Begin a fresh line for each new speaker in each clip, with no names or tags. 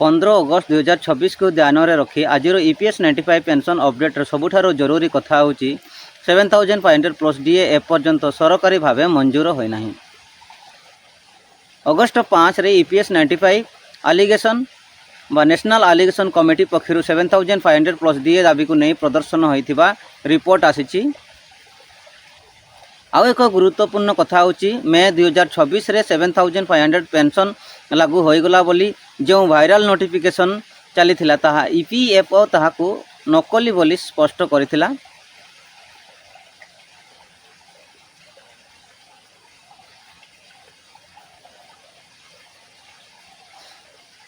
15 अगस्त 2026 को ध्यान में रखी आज EPS 95 पेंशन अपडेट सबुठार जरूरी कथा होची 7500 प्लस डीए एपर्यंत सरकारी भाव मंजूर होना। अगस्ट 5 रे EPS 95 आलिगेशन व नेशनल आलिगेशन कमिटी पक्षर 7500 प्लस डीए दाबी को नहीं प्रदर्शन होता रिपोर्ट आसी। आउ एक गुरुत्वपूर्ण कथा होची मे 2026 रे 7500 पेंशन लागू होईगला बोली जो वायरल नोटिफिकेशन चली ताहा EPFO ताहाकू नकली बोली स्पष्ट करिथिला।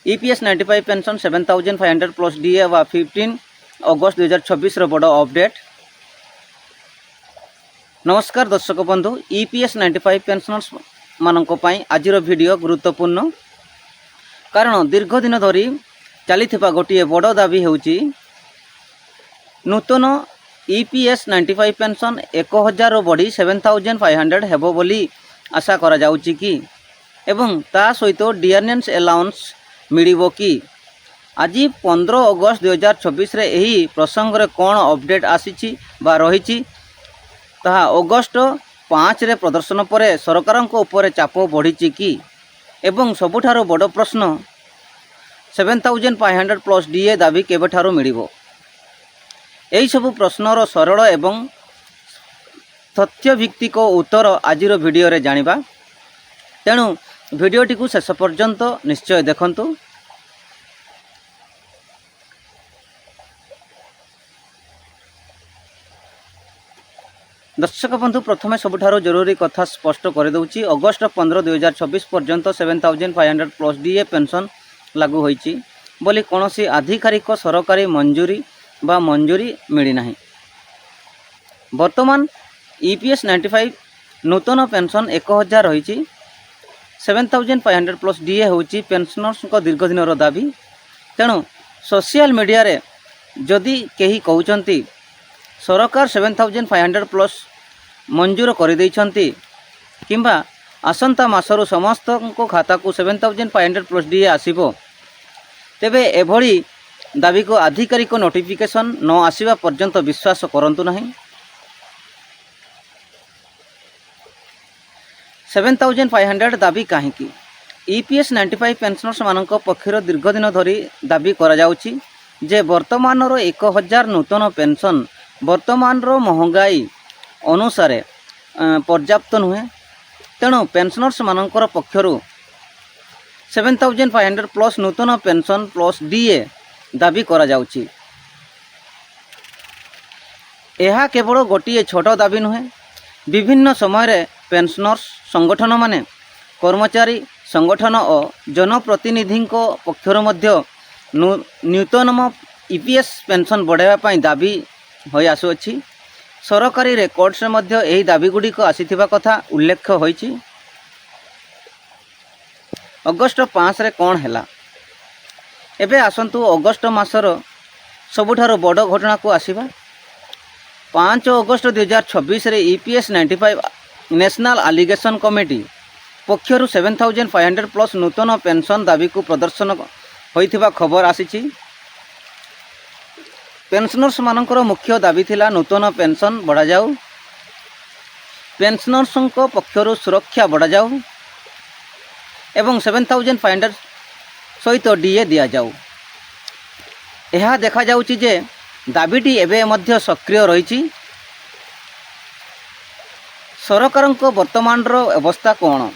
EPS 95 पेंशन 7500 प्लस डीए व 15 अगस्त 2026 रो बड़ो अपडेट। नमस्कार दर्शक बंधु, EPS 95 पेंशनर्स मानक पई आजिर वीडियो गुरुत्वपूर्ण कारण दीर्घ दिन धरी चली गोटे बड़ दाबी होची नूतन EPS 95 पेंशन 1000 बढ़ी 7500 हेबो बोली आशा करा जाउची कि एवं ता सहित डियरनेंस अलाउंस मिलिबो कि। आज 15 अगस्त 2026 रे एही प्रसंग रे कोन अपडेट आसीची बा रहिची ताहा अगस्ट 5 रे प्रदर्शन पर सरकार उपर चाप बढ़ी कि एवं सबुठारो बड़ प्रश्न 7500 प्लस डीए दाबी केबेठारो मिलिबो। एही सबु प्रश्नर सरल एवं तथ्यभित्तिक उत्तर आजिर वीडियो रे जानिबा, तेणु वीडियोटी को शेष पर्यंत निश्चय देखंतु। दर्शक बंधु, प्रथमे सबुठारो जरूरी कथा स्पष्ट कर दउची अगस्ट 15 2026 पर्यंत 7500 प्लस डीए पेंशन लागू होईची बोली कोनोसी आधिकारिक सरकारी मंजूरी बा मंजूरी मिली नाही। वर्तमान EPS 95 नूतन पेंशन 1000 रही 7500 प्लस डीए होची पेंशनर्स को दीर्घ दिन दाबी। तेणु सोशल मीडिया रे जदि कहीं कहउचंती सरकार 7500 प्लस मंजूर कर देइछंती किंबा आसंता मासरु समस्त को खाता को 7500 प्लस डीए आसीबो, तेबे एभली दाबी को आधिकारिक नोटिफिकेशन न आसीबा पर्यंत विश्वास करंतु नाही। 7500 दाबी काहेकि EPS 95 पेंशनर्स मानक पक्षर दीर्घ दिन धरी दाबी करा जाउची जे वर्तमान 1000 नूतन पेंशन वर्तमान महंगाई अनुसार पर्याप्त नुहे। तेणु पेंशनर्स मानकर पक्षर 7500 प्लस नूतन पेंशन प्लस डीए दाबी करा जाउची। यह केवल गोटे छोट दाबी नुहे, विभिन्न समय पेंशनर्स संगठन माने कर्मचारी संगठन और जनप्रतिनिधि पक्षर मध्य नूतन EPS पेंशन बढ़ावा दाबी होई आसुअछि। सरकारी रेकर्ड्स मध्य एही दाबी गुड़िक आसीथिबा कथा उल्लेख होईछि। अगस्ट 5 रे कोन हैला एबे आसंतु अगस्ट मासर सबुठारो बड़ घटना को आसीबा। 5 अगस्ट 2026 रे EPS 95 नेशनल आलिगेशन कमिटी पक्षर 7500 प्लस नूतन पेंशन दाबी को प्रदर्शन होइथिबा खबर आसीछि। पेंशनर्स मानकर मुख्य दाबी थिला नूतन पेंशन बढ़ा जाऊ, पेंशनर्स पक्षर सुरक्षा बढ़ा जाऊ एवं 7500 सहित डीए दिया जाऊ। यह देखा जाउची जे दाबीटी एबे मध्य सक्रिय रही। सरकार वर्तमान अवस्था कौन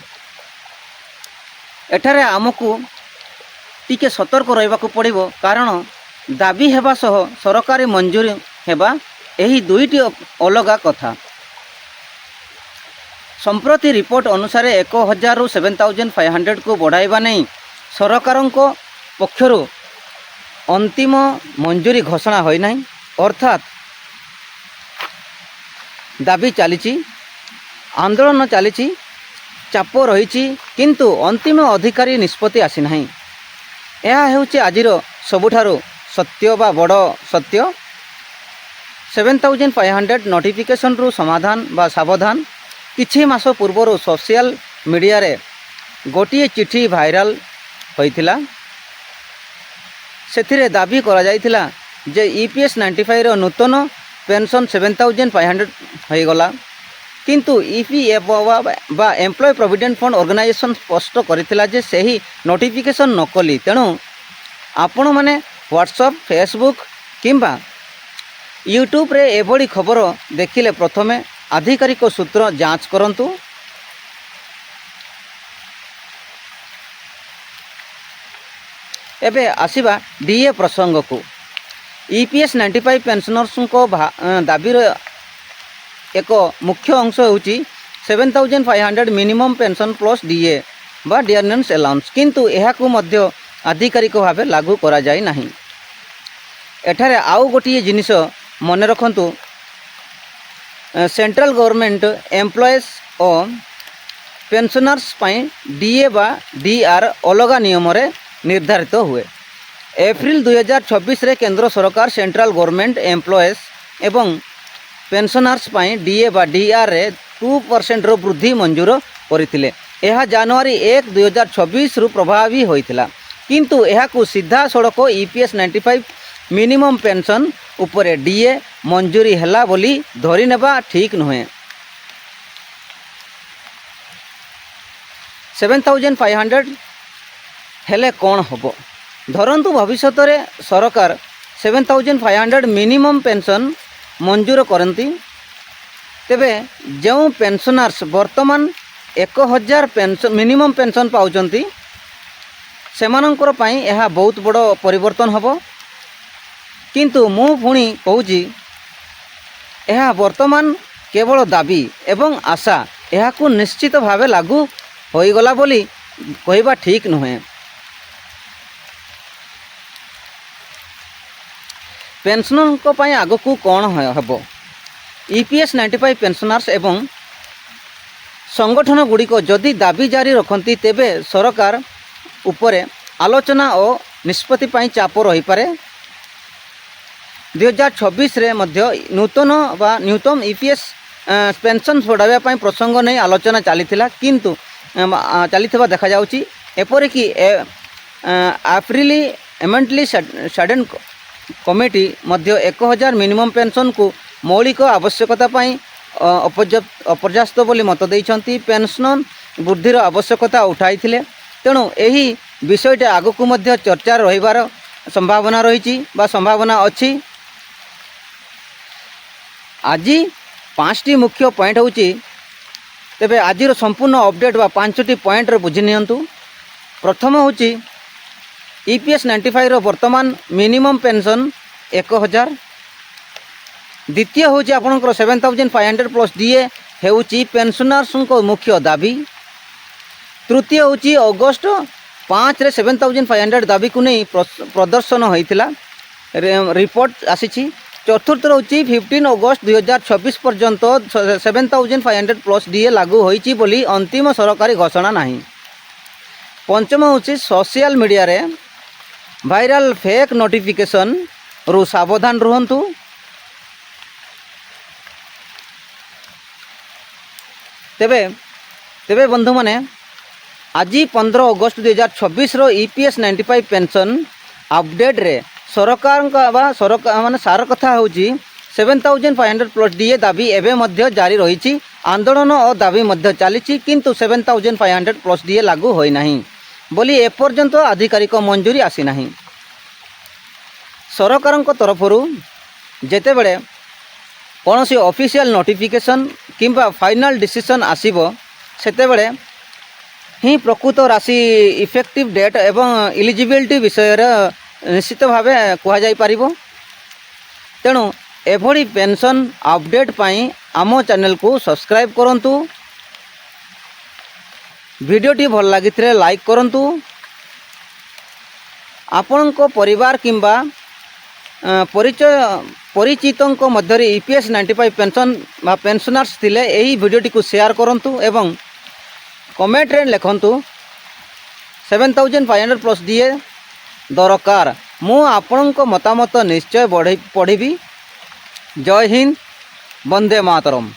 एठारे आमको टिके सतर्क रहिबाकू पड़िबो, कारण दाबी हेबा सह सरकारी मंजूरी हेबा एही दुईटी अलगा कथा। संप्रति रिपोर्ट अनुसार 1000 रु 7500 को बढ़ाइबा नहीं सरकार पक्षर अंतिम मंजूरी घोषणा होई नाही, अर्थात दाबी चली आंदोलन चली चाप रही किंतु अंतिम अधिकारी निष्पत्ति आसी नाही। यह हेउची आजिर सबुठारो सत्य बा बड़ सत्य। 7500 नोटिफिकेशन रु समाधान बा सावधान किछि मास पूर्व सोशल मीडिया रे गोटे चिठी भाइराल होइथिला। ସେଥିରେ ଦାବି କରାଯାଇଥିଲା ଯେ EPS 95 ନୂତନ ପେନ୍ସନ୍ 7500 ହୋଇଗଲା। କିନ୍ତୁ EPFO ବା ଏମ୍ପ୍ଲୟ ପ୍ରୋଭିଡେଣ୍ଟ ଫଣ୍ଡ ଅର୍ଗାନାଇଜେସନ୍ ସ୍ପଷ୍ଟ କରିଥିଲା ଯେ ସେହି ନୋଟିଫିକେସନ୍ ନକଲି। ତେଣୁ ଆପଣମାନେ ହ୍ୱାଟ୍ସଆପ୍, ଫେସବୁକ୍ କିମ୍ବା ୟୁଟ୍ୟୁବରେ ଏଭଳି ଖବର ଦେଖିଲେ ପ୍ରଥମେ ଆଧିକାରିକ ସୂତ୍ର ଯାଞ୍ଚ କରନ୍ତୁ। ଏବେ ଆସିବା DA ପ୍ରସଙ୍ଗକୁ। EPS 95 ପେନ୍ସନର୍ସଙ୍କ ଦାବିର ଏକ ମୁଖ୍ୟ ଅଂଶ ହେଉଛି 7500 ମିନିମମ୍ ପେନ୍ସନ୍ ପ୍ଲସ୍ DA ବା ଡିଆର୍ନେନ୍ସ ଆଲାଉନ୍ସ। କିନ୍ତୁ ଏହାକୁ ମଧ୍ୟ ଆଧିକାରିକ ଭାବେ ଲାଗୁ କରାଯାଇ ନାହିଁ। ଏଠାରେ ଆଉ ଗୋଟିଏ ଜିନିଷ ମନେ ରଖନ୍ତୁ, ସେଣ୍ଟ୍ରାଲ ଗଭର୍ଣ୍ଣମେଣ୍ଟ ଏମ୍ପ୍ଲୟିଜ୍ ଓ ପେନ୍ସନର୍ସ ପାଇଁ DA ବା DR ଅଲଗା ନିୟମରେ ନିର୍ଦ୍ଧାରିତ ହୁଏ। ଏପ୍ରିଲ 2024ରେ କେନ୍ଦ୍ର ସରକାର ସେଣ୍ଟ୍ରାଲ ଗଭର୍ଣ୍ଣମେଣ୍ଟ ଏମ୍ପ୍ଲୟିଜ୍ ଏବଂ ପେନ୍ସନର୍ସ ପାଇଁ DA ବା DRରେ 2%ର ବୃଦ୍ଧି ମଞ୍ଜୁର କରିଥିଲେ। ଏହା ଜାନୁଆରୀ 1, 2024ରୁ ପ୍ରଭାବୀ ହୋଇଥିଲା। କିନ୍ତୁ ଏହାକୁ ସିଧାସଳଖ EPS 95 ମିନିମମ୍ ପେନ୍ସନ୍ ଉପରେ DA ମଞ୍ଜୁରୀ ହେଲା ବୋଲି ଧରିନେବା ଠିକ୍ ନୁହେଁ। 7500 ହେଲେ କ'ଣ ହେବ? ଧରନ୍ତୁ ଭବିଷ୍ୟତରେ ସରକାର 7500 ମିନିମମ୍ ପେନ୍ସନ୍ ମଞ୍ଜୁର କରନ୍ତି, ତେବେ ଯେଉଁ ପେନ୍ସନର୍ସ ବର୍ତ୍ତମାନ 1000 ମିନିମମ୍ ପେନ୍ସନ୍ ପାଉଛନ୍ତି ସେମାନଙ୍କର ପାଇଁ ଏହା ବହୁତ ବଡ଼ ପରିବର୍ତ୍ତନ ହେବ। କିନ୍ତୁ ମୁଁ ପୁଣି କହୁଛି, ଏହା ବର୍ତ୍ତମାନ କେବଳ ଦାବି ଏବଂ ଆଶା। ଏହାକୁ ନିଶ୍ଚିତ ଭାବେ ଲାଗୁ ହୋଇଗଲା ବୋଲି କହିବା ଠିକ୍ ନୁହେଁ। ପେନ୍ସନର୍ଙ୍କ ପାଇଁ ଆଗକୁ କ'ଣ ହେବ? EPS 95 ପେନ୍ସନର୍ସ ଏବଂ ସଂଗଠନଗୁଡ଼ିକ ଯଦି ଦାବି ଜାରି ରଖନ୍ତି, ତେବେ ସରକାର ଉପରେ ଆଲୋଚନା ଓ ନିଷ୍ପତ୍ତି ପାଇଁ ଚାପ ରହିପାରେ। 2026ରେ ମଧ୍ୟ ନ୍ୟୁନତମ EPS ପେନ୍ସନ୍ ବଢ଼ାଇବା ପାଇଁ ପ୍ରସଙ୍ଗ ନେଇ ଆଲୋଚନା ଚାଲିଥିବା ଦେଖାଯାଉଛି। ଏପରିକି ଏମେଣ୍ଟଲି ସାଡେନ୍ କମିଟି ମଧ୍ୟ 1000 ମିନିମମ୍ ପେନ୍ସନ୍କୁ ମୌଳିକ ଆବଶ୍ୟକତା ପାଇଁ ଅପର୍ଯ୍ୟାପ୍ତ ବୋଲି ମତ ଦେଇଛନ୍ତି। ପେନ୍ସନ୍ ବୃଦ୍ଧିର ଆବଶ୍ୟକତା ଉଠାଇଥିଲେ। ତେଣୁ ଏହି ବିଷୟଟି ଆଗକୁ ମଧ୍ୟ ଚର୍ଚ୍ଚାରେ ରହିବାର ସମ୍ଭାବନା ଅଛି। ଆଜି 5ଟି ମୁଖ୍ୟ ପଏଣ୍ଟ ହେଉଛି, ତେବେ ଆଜିର ସମ୍ପୂର୍ଣ୍ଣ ଅପଡ଼େଟ୍ ବା 5ଟି ପଏଣ୍ଟରେ ବୁଝି ନିଅନ୍ତୁ। ପ୍ରଥମ ହେଉଛି EPS 95ର ବର୍ତ୍ତମାନ ମିନିମମ୍ ପେନ୍ସନ୍ 1000। ଦ୍ୱିତୀୟ ହେଉଛି ଆପଣଙ୍କର 7500 ପ୍ଲସ୍ DA ହେଉଛି ପେନ୍ସନର୍ସଙ୍କ ମୁଖ୍ୟ ଦାବି। ତୃତୀୟ ହେଉଛି ଅଗଷ୍ଟ 5ରେ 7500 ଦାବିକୁ ନେଇ ପ୍ରଦର୍ଶନ ହୋଇଥିଲା, ରିପୋର୍ଟ ଆସିଛି। ଚତୁର୍ଥ ହେଉଛି 15 ଅଗଷ୍ଟ 2024 ପର୍ଯ୍ୟନ୍ତ 7500 ପ୍ଲସ୍ DA ଲାଗୁ ହୋଇଛି ବୋଲି ଅନ୍ତିମ ସରକାରୀ ଘୋଷଣା ନାହିଁ। ପଞ୍ଚମ ହେଉଛି ସୋସିଆଲ ମିଡ଼ିଆରେ ଭାଇରାଲ ଫେକ୍ ନୋଟିଫିକେସନ୍ରୁ ସାବଧାନ ରୁହନ୍ତୁ। ତେବେ ବନ୍ଧୁମାନେ, ଆଜି 15 ଅଗଷ୍ଟ 2024ର EPS 95 ପେନ୍ସନ୍ ଅପଡ଼େଟ୍ରେ ସାର କଥା ହେଉଛି 7500 ପ୍ଲସ୍ DA ଦାବି ଏବେ ମଧ୍ୟ ଜାରି ରହିଛି। ଆନ୍ଦୋଳନ ଓ ଦାବି ମଧ୍ୟ ଚାଲିଛି, କିନ୍ତୁ 7500 ପ୍ଲସ୍ DA ଲାଗୁ ହୋଇନାହିଁ ବୋଲି ଏପର୍ଯ୍ୟନ୍ତ ଆଧିକାରିକ ମଞ୍ଜୁରୀ ଆସିନାହିଁ। ସରକାରଙ୍କ ତରଫରୁ ଯେତେବେଳେ କୌଣସି ଅଫିସିଆଲ ନୋଟିଫିକେସନ୍ କିମ୍ବା ଫାଇନାଲ୍ ଡିସିସନ୍ ଆସିବ, ସେତେବେଳେ ହିଁ ପ୍ରକୃତ ରାଶି, ଇଫେକ୍ଟିଭ୍ ଡେଟ୍ ଏବଂ ଇଲିଜିବିଲିଟି ବିଷୟରେ ନିଶ୍ଚିତ ଭାବେ କୁହାଯାଇପାରିବ। ତେଣୁ ଏଭଳି ପେନ୍ସନ୍ ଅପଡ଼େଟ୍ ପାଇଁ ଆମ ଚ୍ୟାନେଲକୁ ସବସ୍କ୍ରାଇବ୍ କରନ୍ତୁ। ଭିଡ଼ିଓଟି ଭଲ ଲାଗିଥିଲେ ଲାଇକ୍ କରନ୍ତୁ। ଆପଣଙ୍କ ପରିବାର କିମ୍ବା ପରିଚିତଙ୍କ ମଧ୍ୟରେ EPS 95 ପେନ୍ସନ୍ ବା ପେନ୍ସନର୍ସ ଥିଲେ ଏହି ଭିଡ଼ିଓଟିକୁ ସେୟାର କରନ୍ତୁ ଏବଂ କମେଣ୍ଟରେ ଲେଖନ୍ତୁ 7500 ପ୍ଲସ୍ DA ଦରକାର। ମୁଁ ଆପଣଙ୍କ ମତାମତ ନିଶ୍ଚୟ ପଢ଼ିବି। ଜୟ ହିନ୍ଦ, ବନ୍ଦେ ମାତରମ୍।